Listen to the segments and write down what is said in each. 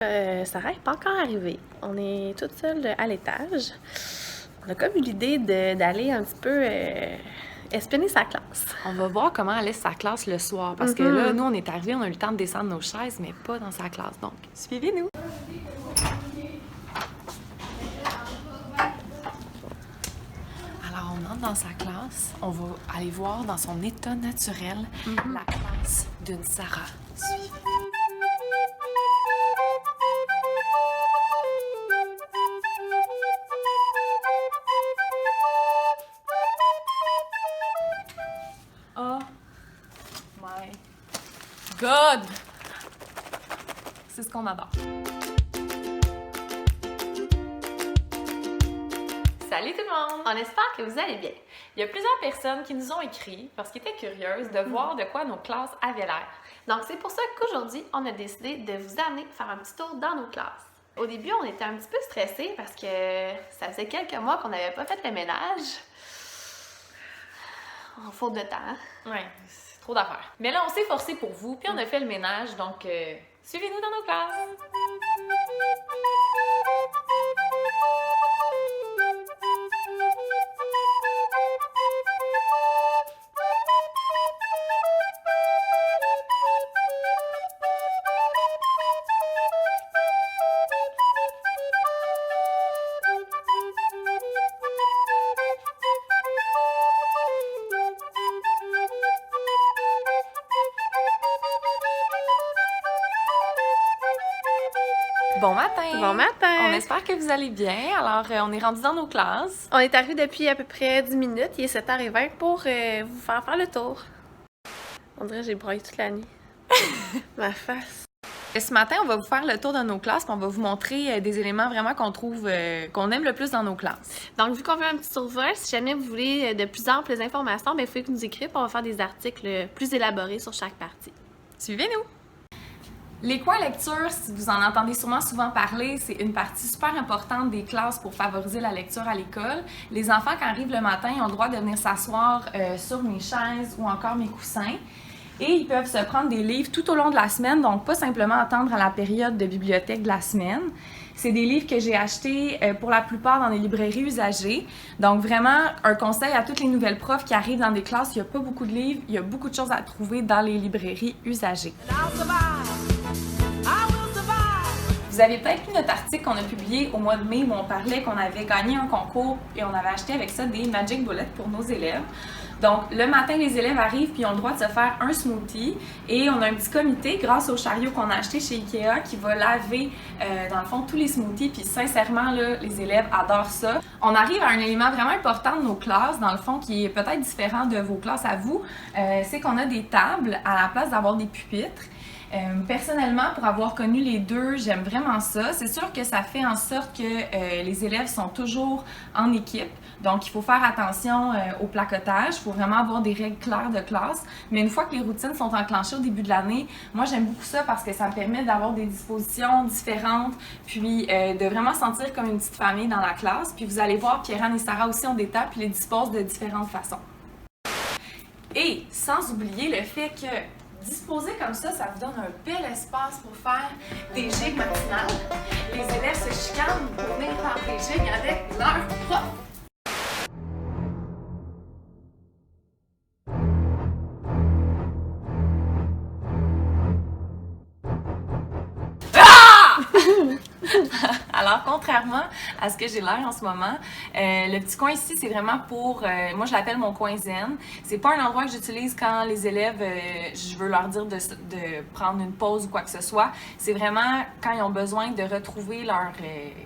Sarah n'est pas encore arrivée. On est toute seule à l'étage. On a comme eu l'idée d'aller un petit peu espionner sa classe. On va voir comment elle laisse sa classe le soir. Parce que là, nous, on est arrivés, on a eu le temps de descendre nos chaises, mais pas dans sa classe. Donc, suivez-nous. Alors, on entre dans sa classe. On va aller voir dans son état naturel la classe d'une Sarah. Suivez. Oh my God! C'est ce qu'on adore. Salut tout le monde! On espère que vous allez bien. Il y a plusieurs personnes qui nous ont écrit parce qu'ils étaient curieuses de voir de quoi nos classes avaient l'air. Donc, c'est pour ça qu'aujourd'hui, on a décidé de vous amener faire un petit tour dans nos classes. Au début, on était un petit peu stressés parce que ça faisait quelques mois qu'on n'avait pas fait le ménage. En faute de temps. Ouais, c'est trop d'affaires. Mais là, on s'est forcé pour vous, puis on a fait le ménage, donc suivez-nous dans nos classes. Bon matin! Bon matin! On espère que vous allez bien. Alors, on est rendu dans nos classes. On est arrivé depuis à peu près 10 minutes. Il est 7h20 pour vous faire le tour. On dirait que j'ai broyé toute la nuit. Ma face. Ce matin, on va vous faire le tour de nos classes, puis on va vous montrer des éléments vraiment qu'on trouve, qu'on aime le plus dans nos classes. Donc, vu qu'on veut un petit survol, si jamais vous voulez de plus amples informations, il faut que nous écrivez, puis on va faire des articles plus élaborés sur chaque partie. Suivez-nous! Les coins lecture, si vous en entendez sûrement souvent parler, c'est une partie super importante des classes pour favoriser la lecture à l'école. Les enfants, quand arrivent le matin, ont le droit de venir s'asseoir sur mes chaises ou encore mes coussins. Et ils peuvent se prendre des livres tout au long de la semaine, donc pas simplement attendre à la période de bibliothèque de la semaine. C'est des livres que j'ai achetés pour la plupart dans des librairies usagées. Donc vraiment, un conseil à toutes les nouvelles profs qui arrivent dans des classes, il n'y a pas beaucoup de livres, il y a beaucoup de choses à trouver dans les librairies usagées. Vous avez peut-être lu notre article qu'on a publié au mois de mai où on parlait qu'on avait gagné un concours et on avait acheté avec ça des Magic Bullets pour nos élèves. Donc, le matin, les élèves arrivent puis ils ont le droit de se faire un smoothie et on a un petit comité grâce au chariot qu'on a acheté chez Ikea qui va laver, dans le fond, tous les smoothies. Puis sincèrement, là, les élèves adorent ça. On arrive à un élément vraiment important de nos classes, dans le fond, qui est peut-être différent de vos classes à vous. C'est qu'on a des tables à la place d'avoir des pupitres. Personnellement, pour avoir connu les deux, j'aime vraiment ça. C'est sûr que ça fait en sorte que les élèves sont toujours en équipe. Donc, il faut faire attention au placotage. Il faut vraiment avoir des règles claires de classe. Mais une fois que les routines sont enclenchées au début de l'année, moi, j'aime beaucoup ça parce que ça me permet d'avoir des dispositions différentes, puis de vraiment sentir comme une petite famille dans la classe. Puis vous allez voir, Pierre-Anne et Sarah aussi ont des tables, puis les disposent de différentes façons. Et sans oublier le fait que disposé comme ça vous donne un bel espace pour faire des gigs matinales. Les élèves se chicanent pour venir faire des gigs avec leur prof. Alors, contrairement à ce que j'ai l'air en ce moment, le petit coin ici, c'est vraiment pour, moi je l'appelle mon coin zen. C'est pas un endroit que j'utilise quand les élèves, je veux leur dire de prendre une pause ou quoi que ce soit. C'est vraiment quand ils ont besoin de retrouver leur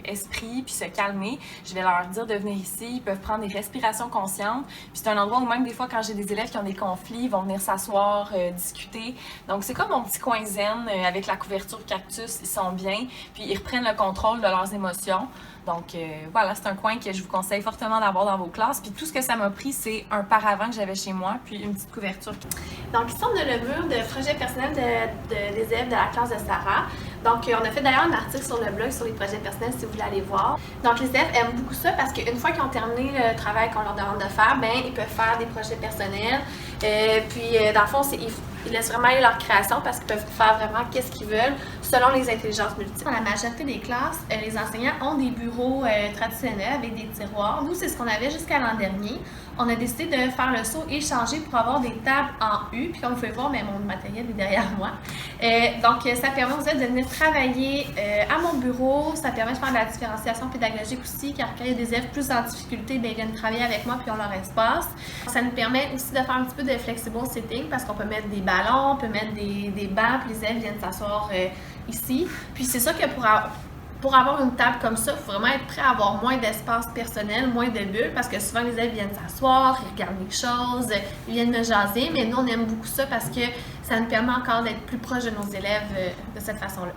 esprit puis se calmer. Je vais leur dire de venir ici, ils peuvent prendre des respirations conscientes. Puis c'est un endroit où même des fois quand j'ai des élèves qui ont des conflits, ils vont venir s'asseoir, discuter. Donc c'est comme mon petit coin zen avec la couverture cactus, ils sont bien. Puis ils reprennent le contrôle de leurs émotions. Donc voilà, c'est un coin que je vous conseille fortement d'avoir dans vos classes. Puis tout ce que ça m'a pris, c'est un paravent que j'avais chez moi, puis une petite couverture. Donc ici, on a le mur de projet personnel des élèves de la classe de Sarah. Donc on a fait d'ailleurs un article sur le blog sur les projets personnels si vous voulez aller voir. Donc les élèves aiment beaucoup ça parce qu'une fois qu'ils ont terminé le travail qu'on leur demande de faire, ils peuvent faire des projets personnels. Puis dans le fond, Ils laissent vraiment aller leur création parce qu'ils peuvent faire vraiment qu'est-ce qu'ils veulent selon les intelligences multiples. Dans la majorité des classes, les enseignants ont des bureaux traditionnels avec des tiroirs. Nous, c'est ce qu'on avait jusqu'à l'an dernier. On a décidé de faire le saut et changer pour avoir des tables en U. Puis comme vous pouvez voir, mais mon matériel est derrière moi. Donc, ça permet aux élèves de venir travailler à mon bureau. Ça permet de faire de la différenciation pédagogique aussi, car quand il y a des élèves plus en difficulté, bien, ils viennent travailler avec moi puis ont leur espace. Ça nous permet aussi de faire un petit peu de flexible sitting parce qu'on peut mettre des ballons, on peut mettre des bancs, puis les élèves viennent s'asseoir ici. Puis c'est ça que pour avoir une table comme ça, il faut vraiment être prêt à avoir moins d'espace personnel, moins de bulles, parce que souvent les élèves viennent s'asseoir, ils regardent les choses, ils viennent me jaser, mais nous on aime beaucoup ça parce que ça nous permet encore d'être plus proche de nos élèves de cette façon-là.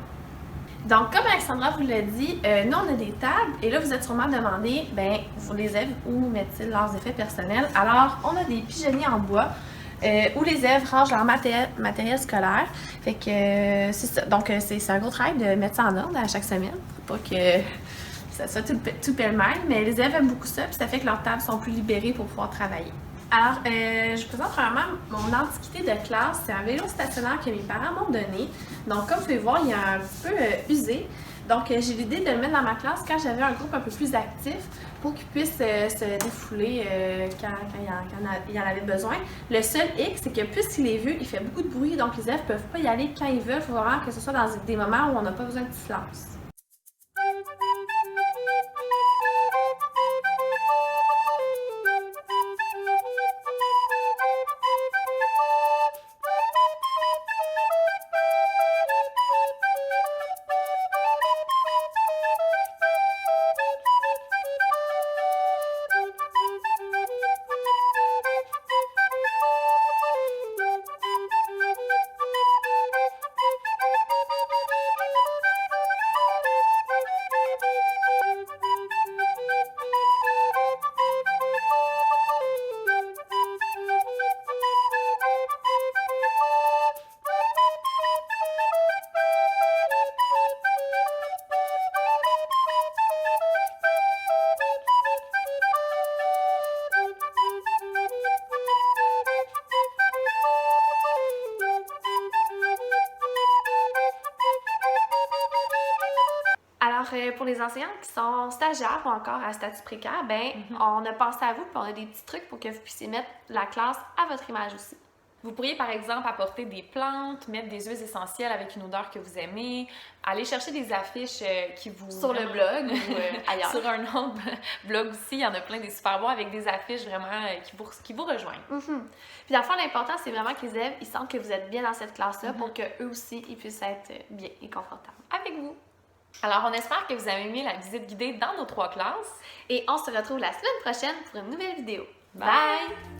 Donc, comme Alexandra vous l'a dit, nous on a des tables, et là vous êtes sûrement demandé, ben, pour les élèves, où mettent-ils leurs effets personnels? Alors, on a des pigeonniers en bois, où les élèves rangent leur matériel scolaire. Fait que c'est ça. Donc, c'est un gros travail de mettre ça en ordre à chaque semaine. Pour pas que ça soit tout pêle-mêle. Mais les élèves aiment beaucoup ça. Puis ça fait que leurs tables sont plus libérées pour pouvoir travailler. Alors, je vous présente vraiment mon antiquité de classe. C'est un vélo stationnaire que mes parents m'ont donné. Donc, comme vous pouvez voir, il est un petit peu usé. Donc, j'ai l'idée de le mettre dans ma classe quand j'avais un groupe un peu plus actif pour qu'ils puissent se défouler quand il y en avait besoin. Le seul hic, c'est que puisqu'il est vieux, il fait beaucoup de bruit, donc les élèves ne peuvent pas y aller quand ils veulent. Il faut vraiment que ce soit dans des moments où on n'a pas besoin de silence. Alors, pour les enseignants qui sont stagiaires ou encore à statut précaire, ben, on a pensé à vous et on a des petits trucs pour que vous puissiez mettre la classe à votre image aussi. Vous pourriez par exemple apporter des plantes, mettre des huiles essentielles avec une odeur que vous aimez, aller chercher des affiches qui vous... Sur le blog ou ailleurs. Sur un autre blog aussi, il y en a plein des super beaux avec des affiches vraiment qui vous rejoignent. Puis dans le fond, l'important, c'est vraiment que les élèves ils sentent que vous êtes bien dans cette classe-là pour qu'eux aussi, ils puissent être bien et confortables avec vous. Alors, on espère que vous avez aimé la visite guidée dans nos 3 classes. Et on se retrouve la semaine prochaine pour une nouvelle vidéo. Bye!